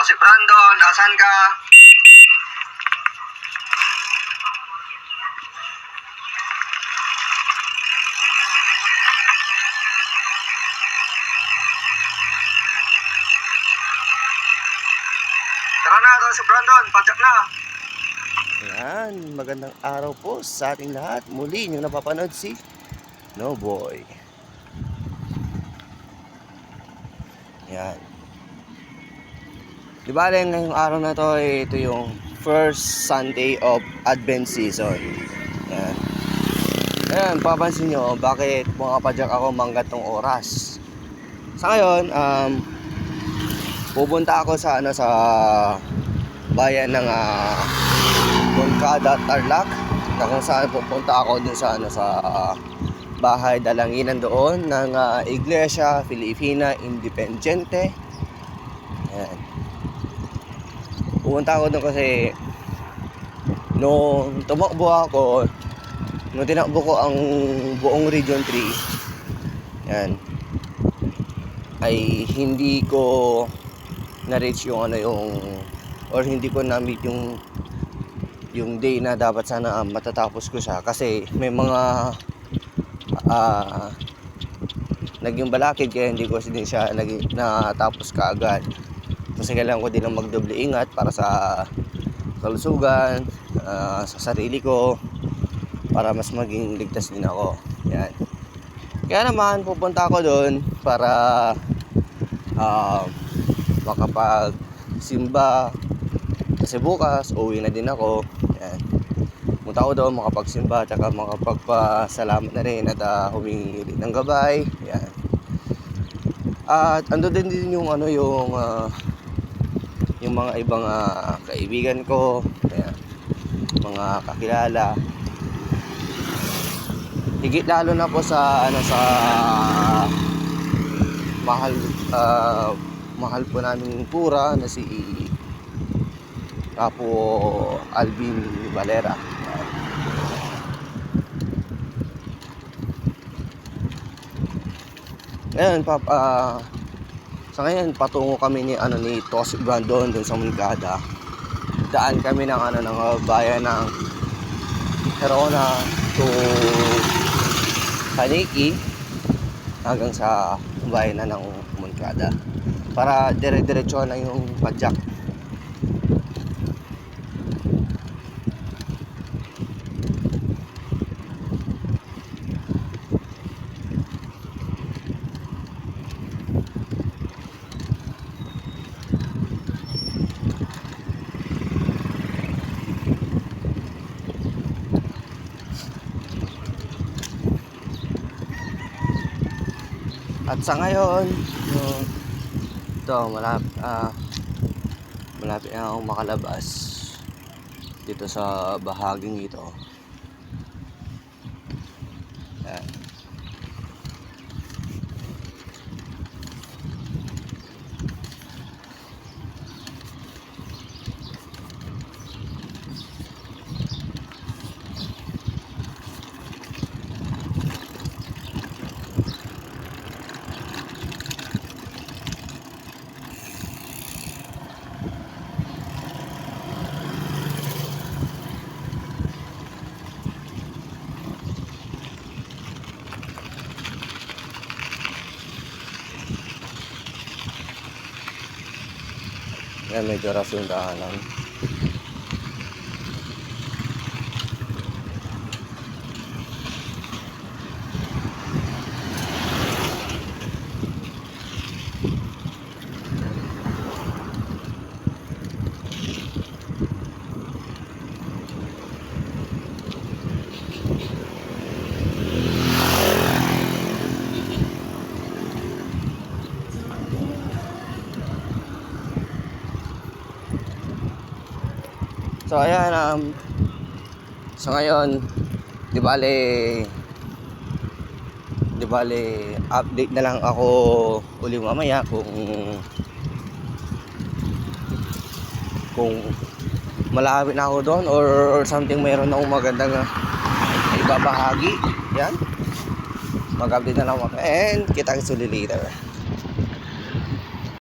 si Brandon, asan ka? Tara na, ito si Brandon, padyak na. Ayan, magandang araw po sa ating lahat. Muli nyo napapanood si Noboy. Ayan. Di ba ngayong araw na to, ito yung first Sunday of Advent season. Ayan. Ayan, papansin nyo, bakit pumapadyak ako manggat tong oras. Sa ngayon, pupunta ako sa bayan ng Moncada, Tarlac, na kung saan pupunta ako dun sa bahay dalanginan doon ng Iglesia Filipina Independiente. Ayan. Pupunta ako doon kasi nung tumakbo ako, nung tinakbo ko ang buong Region 3, ayan, ay hindi ko na-reach yung or hindi ko na-meet yung day na dapat sana matatapos ko siya kasi may mga naging balakid kaya hindi ko din siya natapos kaagad. Kasi kailangan ko din ng magdoble ingat para sa kalusugan, sa sarili ko, para mas maging ligtas din ako. Yan. Kaya naman pupunta ako doon para makapagsimba kasi bukas uwi na din ako. Yan. Punta ako doon makapagsimba at makapagpasalamat na rin at humingi rin ng gabay. Yan. At ando din yung yung mga ibang kaibigan ko, yan, mga kakilala. Higit lalo na po sa mahal po namin pura na si Apo Alvin Valera. Ngayon, sa ngayon patungo kami ni Tos Brandon dun sa Moncada. Daan kami ng bayan ng Herona to Haniki hanggang sa bayan na ng Moncada para dire-diretso na yung padyak. At sa ngayon, ito malapit na akong makalabas dito sa bahaging ito. Yan. Yan, medyo rough yung daanan. So ayan, sa ngayon di bale update na lang ako uli mamaya kung malapit na ako doon or something, mayroon akong magandang ibabahagi. Yan, mag-update na lang ako and kita-kits ulit later.